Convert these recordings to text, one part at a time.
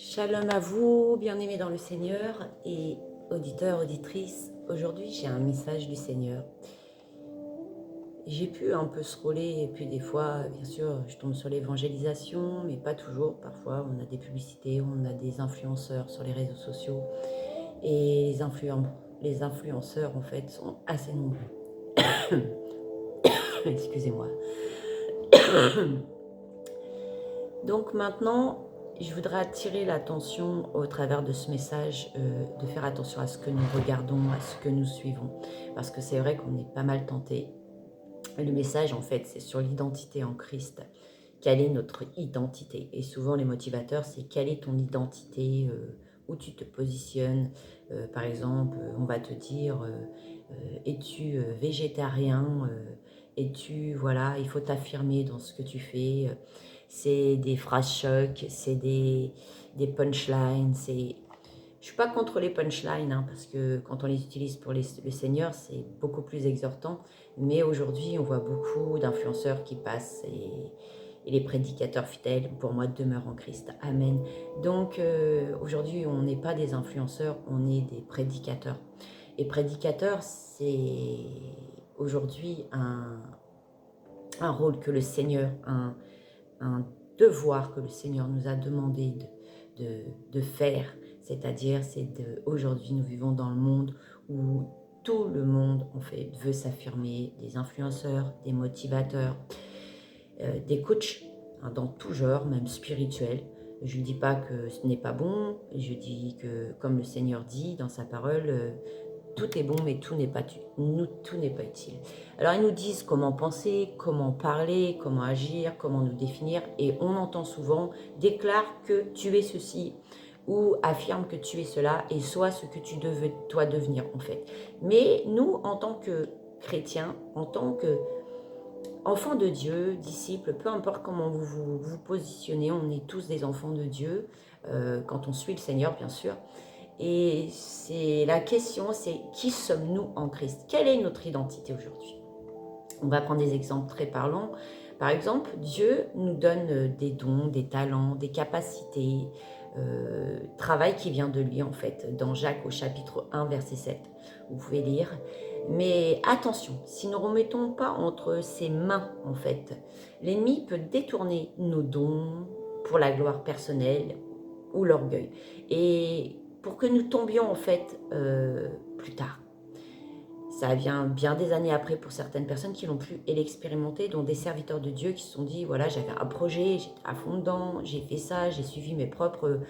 Shalom à vous, bien-aimés dans le Seigneur et auditeurs, auditrices. Aujourd'hui, j'ai un message du Seigneur. J'ai pu un peu scroller et puis des fois, bien sûr, je tombe sur l'évangélisation, mais pas toujours. Parfois, on a des publicités, on a des influenceurs sur les réseaux sociaux et les influenceurs, en fait, sont assez nombreux. Excusez-moi. Donc maintenant, je voudrais attirer l'attention au travers de ce message, de faire attention à ce que nous regardons, à ce que nous suivons. Parce que c'est vrai qu'on est pas mal tenté. Le message, en fait, c'est sur l'identité en Christ. Quelle est notre identité? Et souvent, les motivateurs, c'est quelle est ton identité, où tu te positionnes. Par exemple, on va te dire, es-tu végétarien? Es-tu, voilà, il faut t'affirmer dans ce que tu fais. C'est des phrases chocs, c'est des punchlines. Je ne suis pas contre les punchlines, hein, parce que quand on les utilise pour le Seigneur, c'est beaucoup plus exhortant. Mais aujourd'hui, on voit beaucoup d'influenceurs qui passent et les prédicateurs fidèles, pour moi, demeurent en Christ. Amen. Donc, aujourd'hui, on n'est pas des influenceurs, on est des prédicateurs. Et prédicateur, c'est aujourd'hui un rôle que le Seigneur, un devoir que le Seigneur nous a demandé de faire. C'est-à-dire, aujourd'hui, nous vivons dans le monde où tout le monde, en fait, veut s'affirmer, des influenceurs, des motivateurs, des coachs, hein, dans tout genre, même spirituel. Je ne dis pas que ce n'est pas bon, je dis que, comme le Seigneur dit dans sa parole, tout est bon, mais tout n'est pas utile. Alors, ils nous disent comment penser, comment parler, comment agir, comment nous définir, et on entend souvent « déclare que tu es ceci » ou « affirme que tu es cela » et « sois ce que tu dois devenir » en fait. Mais nous, en tant que chrétiens, en tant qu'enfants de Dieu, disciples, peu importe comment vous positionnez, on est tous des enfants de Dieu, quand on suit le Seigneur, bien sûr. Et c'est la question, c'est qui sommes-nous en Christ? Quelle est notre identité aujourd'hui? On va prendre des exemples très parlants. Par exemple, Dieu nous donne des dons, des talents, des capacités, travail qui vient de lui en fait, dans Jacques au chapitre 1, verset 7. Vous pouvez lire. Mais attention, si nous ne remettons pas entre ses mains en fait, l'ennemi peut détourner nos dons pour la gloire personnelle ou l'orgueil. Et pour que nous tombions en fait plus tard. Ça vient bien des années après pour certaines personnes qui l'ont pu l'expérimenter, dont des serviteurs de Dieu qui se sont dit, voilà, j'avais un projet, j'étais à fond dedans, j'ai fait ça, j'ai suivi mes propres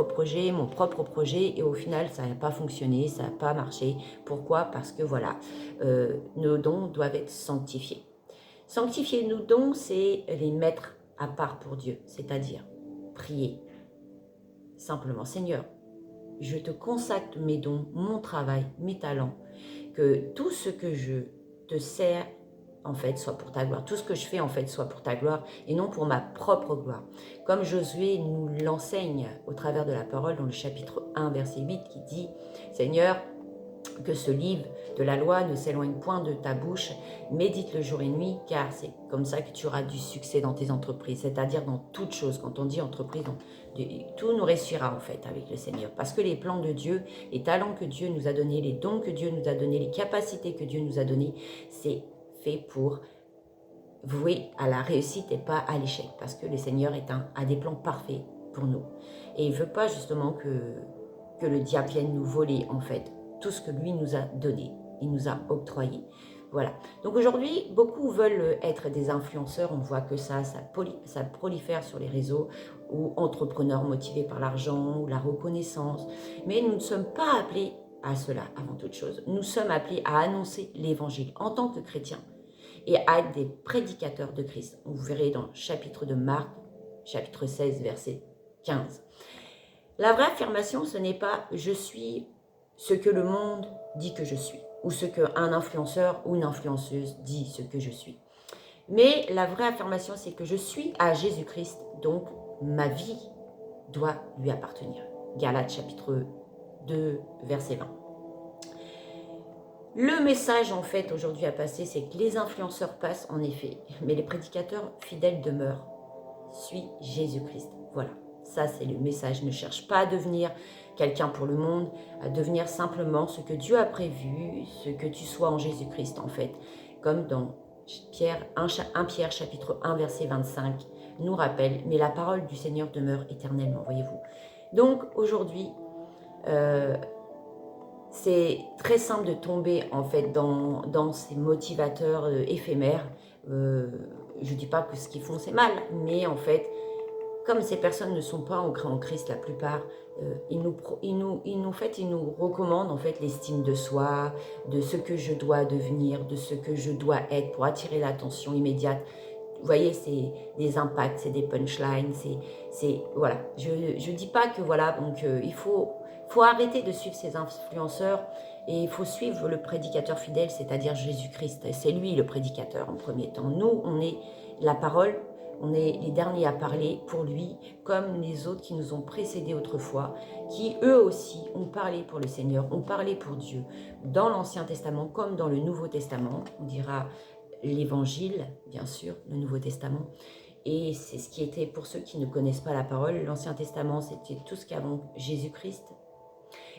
projets, mon propre projet, et au final, ça n'a pas fonctionné, ça n'a pas marché. Pourquoi? Parce que voilà, nos dons doivent être sanctifiés. Sanctifier nos dons, c'est les mettre à part pour Dieu, c'est-à-dire prier. Simplement, Seigneur, je te consacre mes dons, mon travail, mes talents, que tout ce que je te sers, en fait, soit pour ta gloire. Tout ce que je fais, en fait, soit pour ta gloire et non pour ma propre gloire. Comme Josué nous l'enseigne au travers de la parole dans le chapitre 1, verset 8, qui dit « Seigneur, que ce livre de la loi ne s'éloigne point de ta bouche, médite-le jour et nuit, car c'est comme ça que tu auras du succès dans tes entreprises. » C'est-à-dire dans toutes choses. Quand on dit entreprise, tout nous réussira en fait avec le Seigneur. Parce que les plans de Dieu, les talents que Dieu nous a donnés, les dons que Dieu nous a donnés, les capacités que Dieu nous a données, c'est fait pour vouer à la réussite et pas à l'échec. Parce que le Seigneur a des plans parfaits pour nous. Et il ne veut pas justement que le diable vienne nous voler en fait tout ce que lui nous a donné, il nous a octroyé. Voilà. Donc aujourd'hui, beaucoup veulent être des influenceurs. On voit que ça prolifère sur les réseaux, ou entrepreneurs motivés par l'argent ou la reconnaissance. Mais nous ne sommes pas appelés à cela avant toute chose. Nous sommes appelés à annoncer l'évangile en tant que chrétiens et à être des prédicateurs de Christ. Vous verrez dans le chapitre de Marc, chapitre 16, verset 15. La vraie affirmation, ce n'est pas « je suis ce que le monde dit que je suis » ou ce qu'un influenceur ou une influenceuse dit ce que je suis. Mais la vraie affirmation, c'est que je suis à Jésus-Christ, donc ma vie doit lui appartenir. Galates chapitre 2, verset 20. Le message en fait aujourd'hui à passer, c'est que les influenceurs passent en effet, mais les prédicateurs fidèles demeurent. Suis Jésus-Christ. Voilà. Ça, c'est le message. Ne cherche pas à devenir quelqu'un pour le monde, à devenir simplement ce que Dieu a prévu, ce que tu sois en Jésus-Christ, en fait. Comme dans Pierre, 1 Pierre chapitre 1, verset 25, nous rappelle, mais la parole du Seigneur demeure éternellement, voyez-vous. Donc, aujourd'hui, c'est très simple de tomber en fait dans ces motivateurs éphémères. Je ne dis pas que ce qu'ils font c'est mal, mais en fait, comme ces personnes ne sont pas ancrées en Christ la plupart, ils nous recommandent en fait l'estime de soi, de ce que je dois devenir, de ce que je dois être pour attirer l'attention immédiate. Vous voyez, c'est des impacts, c'est des punchlines, voilà. Je ne dis pas que voilà, donc il faut arrêter de suivre ces influenceurs et il faut suivre le prédicateur fidèle, c'est-à-dire Jésus-Christ. C'est lui le prédicateur en premier temps. Nous, on est la parole, on est les derniers à parler pour lui, comme les autres qui nous ont précédés autrefois, qui eux aussi ont parlé pour le Seigneur, ont parlé pour Dieu, dans l'Ancien Testament comme dans le Nouveau Testament. On dira l'Évangile, bien sûr, le Nouveau Testament. Et c'est ce qui était, pour ceux qui ne connaissent pas la parole, l'Ancien Testament, c'était tout ce qu'avant Jésus-Christ.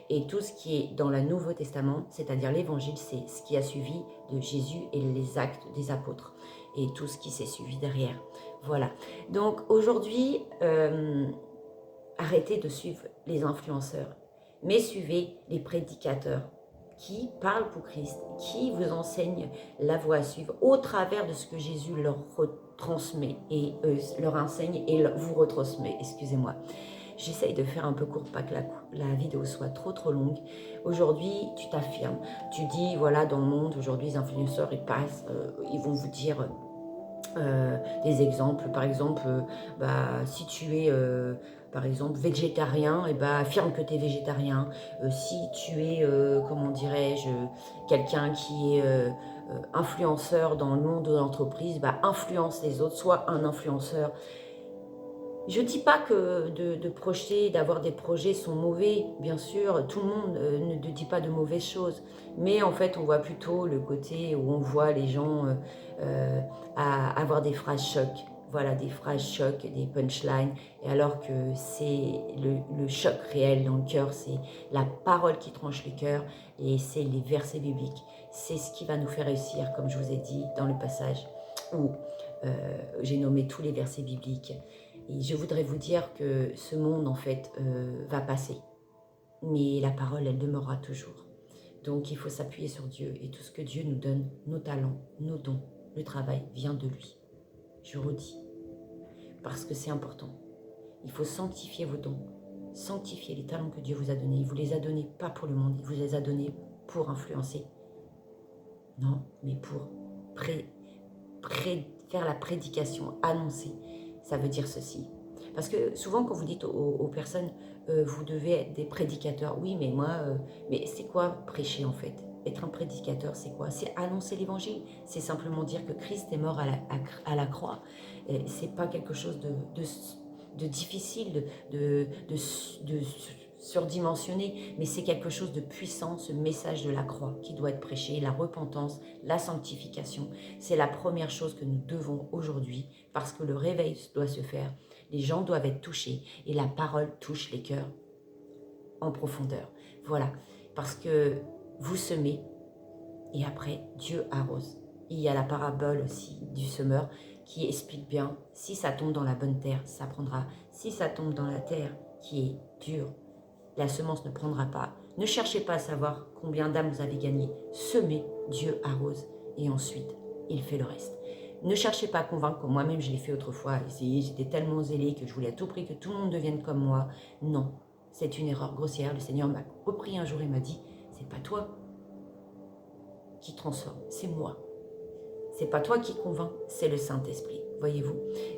Et tout ce qui est dans le Nouveau Testament, c'est-à-dire l'Évangile, c'est ce qui a suivi de Jésus et les actes des apôtres. Et tout ce qui s'est suivi derrière. Voilà. Donc aujourd'hui, arrêtez de suivre les influenceurs, mais suivez les prédicateurs qui parlent pour Christ, qui vous enseignent la voie à suivre au travers de ce que Jésus leur retransmet et leur enseigne et vous retransmet, excusez-moi. J'essaye de faire un peu court, pas que la vidéo soit trop longue. Aujourd'hui, tu t'affirmes, tu dis, voilà, dans le monde, aujourd'hui, les influenceurs, ils passent, ils vont vous dire des exemples. Par exemple, si tu es... par exemple, végétarien, et affirme que tu es végétarien. Si tu es, comment dirais-je, quelqu'un qui est influenceur dans le monde de l'entreprise, influence les autres, sois un influenceur. Je ne dis pas que de projeter, d'avoir des projets sont mauvais, bien sûr, tout le monde ne dit pas de mauvaises choses, mais en fait on voit plutôt le côté où on voit les gens avoir des phrases choc, voilà, des phrases choc, des punchlines, et alors que c'est le choc réel dans le cœur, c'est la parole qui tranche le cœur, et c'est les versets bibliques, c'est ce qui va nous faire réussir, comme je vous ai dit dans le passage où j'ai nommé tous les versets bibliques. Et je voudrais vous dire que ce monde, en fait, va passer. Mais la parole, elle demeurera toujours. Donc, il faut s'appuyer sur Dieu. Et tout ce que Dieu nous donne, nos talents, nos dons, le travail, vient de lui. Je redis. Parce que c'est important. Il faut sanctifier vos dons. Sanctifier les talents que Dieu vous a donnés. Il ne vous les a donnés pas pour le monde. Il vous les a donnés pour influencer. Non, mais pour faire la prédication, annoncer. Ça veut dire ceci. Parce que souvent, quand vous dites aux personnes, vous devez être des prédicateurs. Oui, mais moi, mais c'est quoi prêcher en fait? Être un prédicateur, c'est quoi? C'est annoncer l'évangile. C'est simplement dire que Christ est mort à la croix. C'est pas quelque chose de difficile, de surdimensionné, mais c'est quelque chose de puissant, ce message de la croix qui doit être prêché, la repentance, la sanctification. C'est la première chose que nous devons aujourd'hui, parce que le réveil doit se faire, les gens doivent être touchés, et la parole touche les cœurs en profondeur. Voilà, parce que vous semez, et après, Dieu arrose. Il y a la parabole aussi du semeur qui explique bien, si ça tombe dans la bonne terre, ça prendra. Si ça tombe dans la terre qui est dure, la semence ne prendra pas. Ne cherchez pas à savoir combien d'âmes vous avez gagné. Semez, Dieu arrose et ensuite, il fait le reste. Ne cherchez pas à convaincre, comme moi-même je l'ai fait autrefois. J'étais tellement zélée que je voulais à tout prix que tout le monde devienne comme moi. Non, c'est une erreur grossière. Le Seigneur m'a repris un jour et m'a dit, c'est pas toi qui transforme, c'est moi. C'est pas toi qui convainc, c'est le Saint-Esprit, voyez-vous.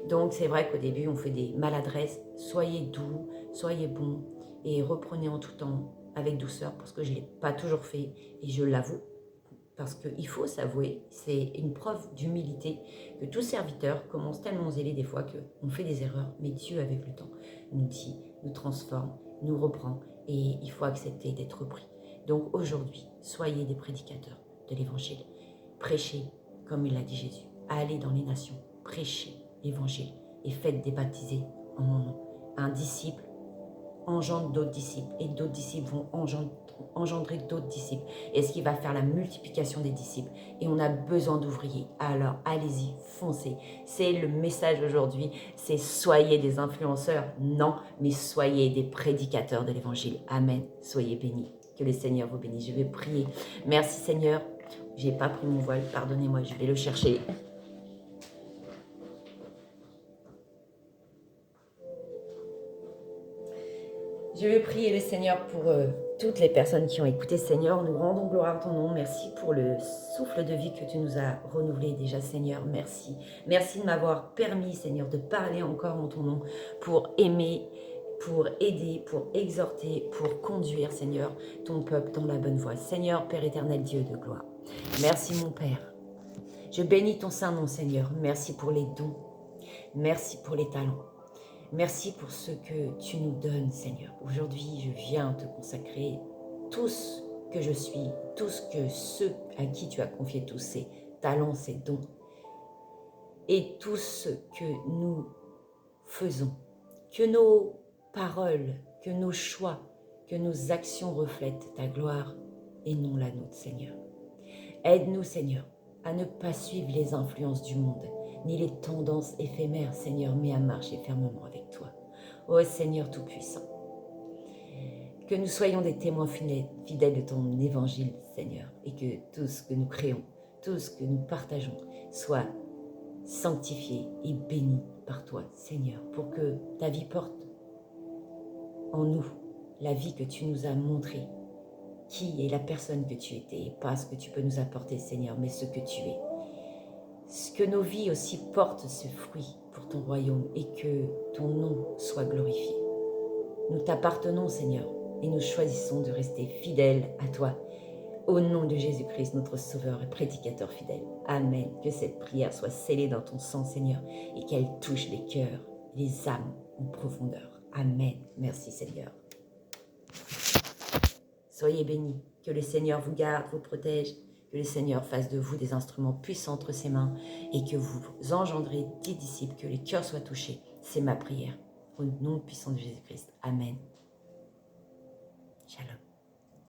Donc c'est vrai qu'au début on fait des maladresses. Soyez doux, soyez bons et reprenez en tout temps avec douceur, parce que je ne l'ai pas toujours fait et je l'avoue, parce qu'il faut s'avouer, c'est une preuve d'humilité que tout serviteur commence tellement zélé des fois qu'on fait des erreurs, mais Dieu avec le temps nous dit, nous transforme, nous reprend et il faut accepter d'être repris. Donc aujourd'hui, soyez des prédicateurs de l'Évangile, prêchez comme il l'a dit Jésus, allez dans les nations, prêchez l'Évangile et faites des baptisés en mon nom. un disciple engendre d'autres disciples et d'autres disciples vont engendrer d'autres disciples. Et ce qui va faire la multiplication des disciples. Et on a besoin d'ouvriers. Alors, allez-y, foncez. C'est le message aujourd'hui. C'est soyez des influenceurs. Non, mais soyez des prédicateurs de l'évangile. Amen. Soyez bénis. Que le Seigneur vous bénisse. Je vais prier. Merci Seigneur. J'ai pas pris mon voile. Pardonnez-moi, je vais le chercher. Je vais prier le Seigneur pour toutes les personnes qui ont écouté. Seigneur, nous rendons gloire à ton nom. Merci pour le souffle de vie que tu nous as renouvelé déjà, Seigneur. Merci. Merci de m'avoir permis, Seigneur, de parler encore en ton nom pour aimer, pour aider, pour exhorter, pour conduire, Seigneur, ton peuple dans la bonne voie. Seigneur, Père éternel, Dieu de gloire. Merci, mon Père. Je bénis ton saint nom, Seigneur. Merci pour les dons. Merci pour les talents. Merci pour ce que tu nous donnes, Seigneur. Aujourd'hui, je viens te consacrer tout ce que je suis, tout ce que ceux à qui tu as confié tous ces talents, ces dons, et tout ce que nous faisons. Que nos paroles, que nos choix, que nos actions reflètent ta gloire et non la nôtre, Seigneur. Aide-nous, Seigneur, à ne pas suivre les influences du monde, ni les tendances éphémères, Seigneur, mais à marcher fermement avec toi. Ô Seigneur Tout-Puissant, que nous soyons des témoins fidèles de ton évangile, Seigneur, et que tout ce que nous créons, tout ce que nous partageons, soit sanctifié et béni par toi, Seigneur, pour que ta vie porte en nous la vie que tu nous as montrée, qui est la personne que tu étais, et pas ce que tu peux nous apporter, Seigneur, mais ce que tu es. Que nos vies aussi portent ce fruit pour ton royaume et que ton nom soit glorifié. Nous t'appartenons, Seigneur, et nous choisissons de rester fidèles à toi. Au nom de Jésus-Christ, notre Sauveur et prédicateur fidèle. Amen. Que cette prière soit scellée dans ton sang, Seigneur, et qu'elle touche les cœurs, les âmes en profondeur. Amen. Merci, Seigneur. Soyez bénis. Que le Seigneur vous garde, vous protège. Que le Seigneur fasse de vous des instruments puissants entre ses mains et que vous engendrez des disciples, que les cœurs soient touchés. C'est ma prière. Au nom puissant de Jésus-Christ. Amen. Shalom.